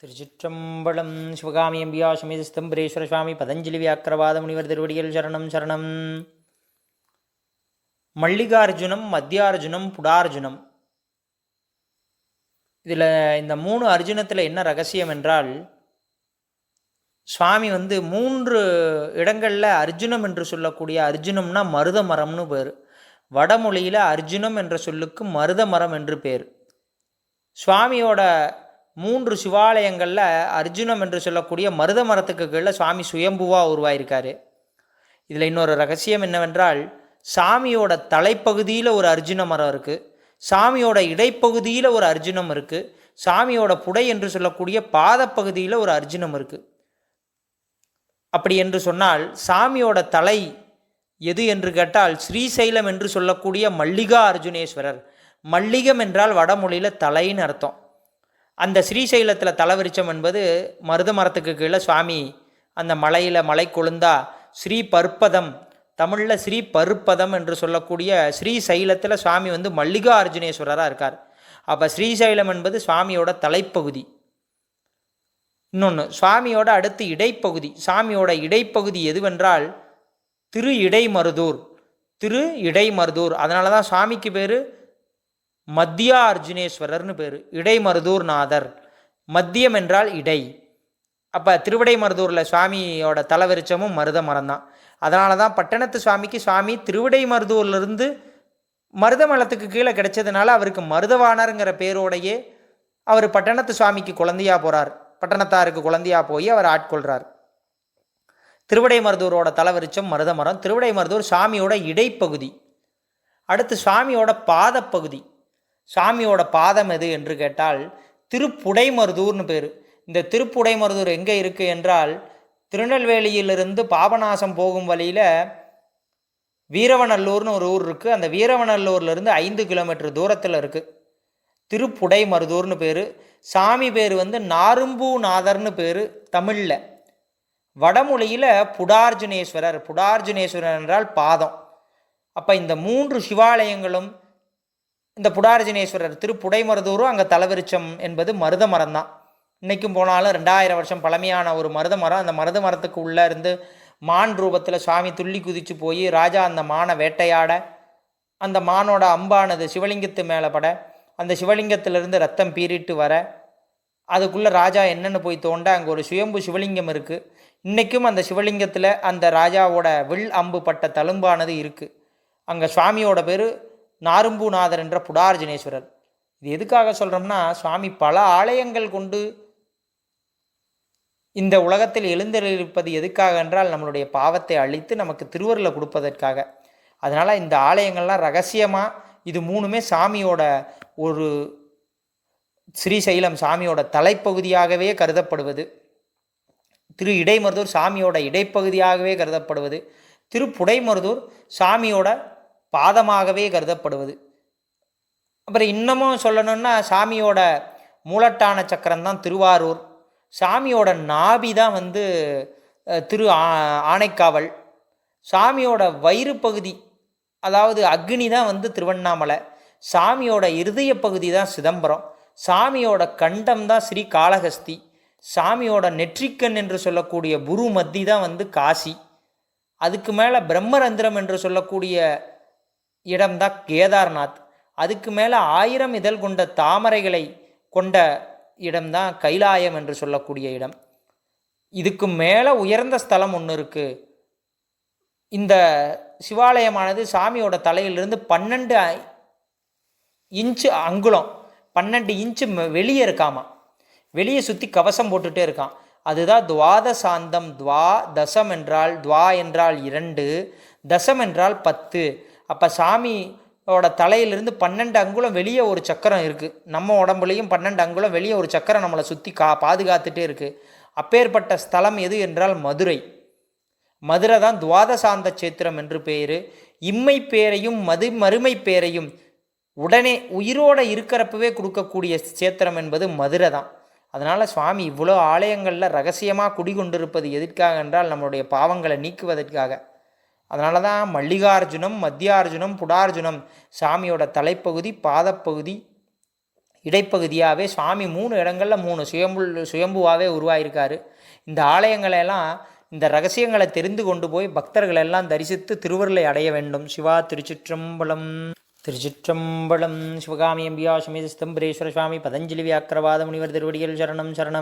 திருச்சிற்றம்பலம். சிவகாமி அம்பியா சமேத ஸ்தம்பரேஸ்வர சுவாமி பதஞ்சலி வியாக்கிரவாத முனிவர் திருவடிகள் சரணம் சரணம். மல்லிகார்ஜுனம், மத்தியார்ஜுனம், புடார்ஜுனம். இதில் இந்த 3 அர்ஜுனத்தில் என்ன ரகசியம் என்றால், சுவாமி 3 இடங்களில் அர்ஜுனம் என்று சொல்லக்கூடிய, அர்ஜுனம்னா மருத மரம்னு பேர். வடமொழியில் அர்ஜுனம் என்ற சொல்லுக்கு மருத மரம் என்று பேர். சுவாமியோட 3 சிவாலயங்களில் அர்ஜுனம் என்று சொல்லக்கூடிய மருத மரத்துக்கு கீழே சுவாமி சுயம்புவாக உருவாயிருக்காரு. இதில் இன்னொரு ரகசியம் என்னவென்றால், சாமியோட தலைப்பகுதியில் ஒரு அர்ஜுன மரம் இருக்குது, சாமியோட இடைப்பகுதியில் ஒரு அர்ஜுனம் இருக்குது, சாமியோட புடை என்று சொல்லக்கூடிய பாதப்பகுதியில் ஒரு அர்ஜுனம் இருக்குது. அப்படி என்று சொன்னால் சாமியோட தலை எது என்று கேட்டால், ஸ்ரீசைலம் என்று சொல்லக்கூடிய மல்லிகா அர்ஜுனேஸ்வரர். மல்லிகம் என்றால் வடமொழியில் தலைன்னு அர்த்தம். அந்த ஸ்ரீசைலத்தில் தலவிருச்சம் என்பது மருத மரத்துக்கு கீழே சுவாமி அந்த மலை கொழுந்தா ஸ்ரீ பற்பதம், தமிழில் ஸ்ரீ பருப்பதம் என்று சொல்லக்கூடிய ஸ்ரீசைலத்தில் சுவாமி மல்லிகா அர்ஜுனேஸ்வரராக இருக்கார். அப்போ ஸ்ரீசைலம் என்பது சுவாமியோட தலைப்பகுதி. இன்னொன்று, சுவாமியோட அடுத்து இடைப்பகுதி. சாமியோட இடைப்பகுதி எதுவென்றால் திரு இடைமருதூர். திரு இடைமருதூர். அதனால தான் சுவாமிக்கு பேர் மத்தியா அர்ஜுனேஸ்வரர்னு பேர். இடைமருதூர் நாதர். மத்தியம் என்றால் இடை. அப்போ திருவிடைமருதூரில் சுவாமியோட தலவிருச்சமும் மருத மரம் தான். அதனால தான் பட்டணத்து சுவாமிக்கு சுவாமி திருவிடைமருதூர்லேருந்து மருத மலத்துக்கு கீழே கிடைச்சதுனால அவருக்கு மருதவாணருங்கிற பேரோடையே அவர் பட்டணத்து சுவாமிக்கு குழந்தையாக போகிறார். பட்டணத்தாருக்கு குழந்தையாக போய் அவர் ஆட்கொள்கிறார். திருவிடைமருதூரோட தலவிருச்சம் மருத மரம். திருவிடைமருதூர் சாமியோட இடைப்பகுதி. அடுத்து சுவாமியோட பாதப்பகுதி. சாமியோட பாதம் எது என்று கேட்டால் திருப்புடைமருதூர்னு பேர். இந்த திருப்புடைமருதூர் எங்கே இருக்குது என்றால், திருநெல்வேலியிலிருந்து பாபநாசம் போகும் வழியில் வீரவநல்லூர்னு ஒரு ஊர் இருக்குது. அந்த வீரவநல்லூர்லேருந்து 5 கிலோமீட்டர் தூரத்தில் இருக்குது. திருப்புடைமருதூர்னு பேர். சாமி பேர் நாரும்பூநாதர்னு பேர் தமிழில். வடமொழியில் புடார்ஜுனேஸ்வரர். புடார்ஜுனேஸ்வரர் என்றால் பாதம். அப்போ இந்த 3 சிவாலயங்களும், இந்த புடார்ஜுனேஸ்வரர் திருப்புடைமருதூரும் அங்கே தலவிருச்சம் என்பது மருத மரம் தான். இன்றைக்கும் போனாலும் 2000 வருஷம் பழமையான ஒரு மருத மரம். அந்த மருத மரத்துக்கு உள்ளே இருந்து மான் ரூபத்தில் சுவாமி துள்ளி குதித்து போய் ராஜா அந்த மானை வேட்டையாட, அந்த மானோட அம்பானது சிவலிங்கத்து மேலே பட, அந்த சிவலிங்கத்திலிருந்து ரத்தம் பீறிட்டு வர, அதுக்குள்ளே ராஜா என்னென்னு போய் தோண்ட அங்கே ஒரு சுயம்பு சிவலிங்கம் இருக்குது. இன்றைக்கும் அந்த சிவலிங்கத்தில் அந்த ராஜாவோட வில் அம்பு பட்ட தழும்பானது இருக்குது. அங்கே சுவாமியோட பேர் நாரும்பூநாதர் என்ற புடார்ஜுனேஸ்வரர். இது எதுக்காக சொல்கிறோம்னா, சுவாமி பல ஆலயங்கள் கொண்டு இந்த உலகத்தில் எழுந்தருளிருப்பது எதுக்காக என்றால், நம்மளுடைய பாவத்தை அழித்து நமக்கு திருவருளை கொடுப்பதற்காக. அதனால் இந்த ஆலயங்கள்லாம் ரகசியமாக, இது 3மே சாமியோட ஒரு ஸ்ரீசைலம் சாமியோட தலைப்பகுதியாகவே கருதப்படுவது. திரு இடைமருதூர் சாமியோட இடைப்பகுதியாகவே கருதப்படுவது. திருப்புடைமருதூர் சாமியோட பாதமாகவே கருதப்படுவது. அப்புறம் இன்னமும் சொல்லணும்னா, சாமியோட மூலட்டான சக்கரம் தான் திருவாரூர். சாமியோட நாபி தான் திரு ஆனைக்காவல். சாமியோட வயிறு பகுதி, அதாவது அக்னி தான் திருவண்ணாமலை. சாமியோட இருதய பகுதி தான் சிதம்பரம். சாமியோட கண்டம் தான் ஸ்ரீ காளஹஸ்தி. சாமியோட நெற்றிக்கண் என்று சொல்லக்கூடிய புரு மத்தி தான் காசி. அதுக்கு மேலே பிரம்மரந்திரம் என்று சொல்லக்கூடிய இடம்தான் கேதார்நாத். அதுக்கு மேலே 1000 இதழ் கொண்ட தாமரைகளை கொண்ட இடம்தான் கைலாயம் என்று சொல்லக்கூடிய இடம். இதுக்கு மேலே உயர்ந்த ஸ்தலம் ஒன்று இருக்குது. இந்த சிவாலயமானது சாமியோட தலையிலிருந்து 12 இன்ச்சு அங்குலம், 12 இன்ச்சு வெளியே இருக்காமா. வெளியே சுற்றி கவசம் போட்டுகிட்டே இருக்கான். அதுதான் துவாதசாந்தம். தசம் என்றால், துவா என்றால் 2, தசம் என்றால் 10. அப்போ சாமியோட தலையிலிருந்து 12 அங்குலம் வெளியே ஒரு சக்கரம் இருக்குது. நம்ம உடம்புலையும் 12 அங்குலம் வெளியே ஒரு சக்கரம் நம்மளை சுற்றி பாதுகாத்துட்டே இருக்குது. அப்பேற்பட்ட ஸ்தலம் எது என்றால் மதுரை. மதுரை தான் துவாதசாந்த சேத்திரம் என்று பேர். இம்மை பேரையும் மறுமை பேரையும் உடனே உயிரோடு இருக்கிறப்பவே கொடுக்கக்கூடிய சேத்திரம் என்பது மதுரை தான். அதனால் சுவாமி இவ்வளோ ஆலயங்களில் ரகசியமாக குடிகொண்டிருப்பது எதற்காக என்றால், நம்மளுடைய பாவங்களை நீக்குவதற்காக. அதனால தான் மல்லிகார்ஜுனம், மத்தியார்ஜுனம், புடார்ஜுனம் சாமியோட தலைப்பகுதி, பாதப்பகுதி, இடைப்பகுதியாகவே சுவாமி 3 இடங்களில் 3 சுயம்புவாகவே உருவாயிருக்காரு. இந்த ஆலயங்களெல்லாம் இந்த ரகசியங்களை தெரிந்து கொண்டு போய் பக்தர்கள் எல்லாம் தரிசித்து திருவருளை அடைய வேண்டும். சிவா திருச்சிற்றம்பலம். திருச்சிற்றம்பலம். சிவகாமி அம்பியா சமேத ஸ்தம்பரேஸ்வர சுவாமி பதஞ்சலி வியாக்கிரவாத முனிவர் திருவடிகள் சரணம் சரணம்.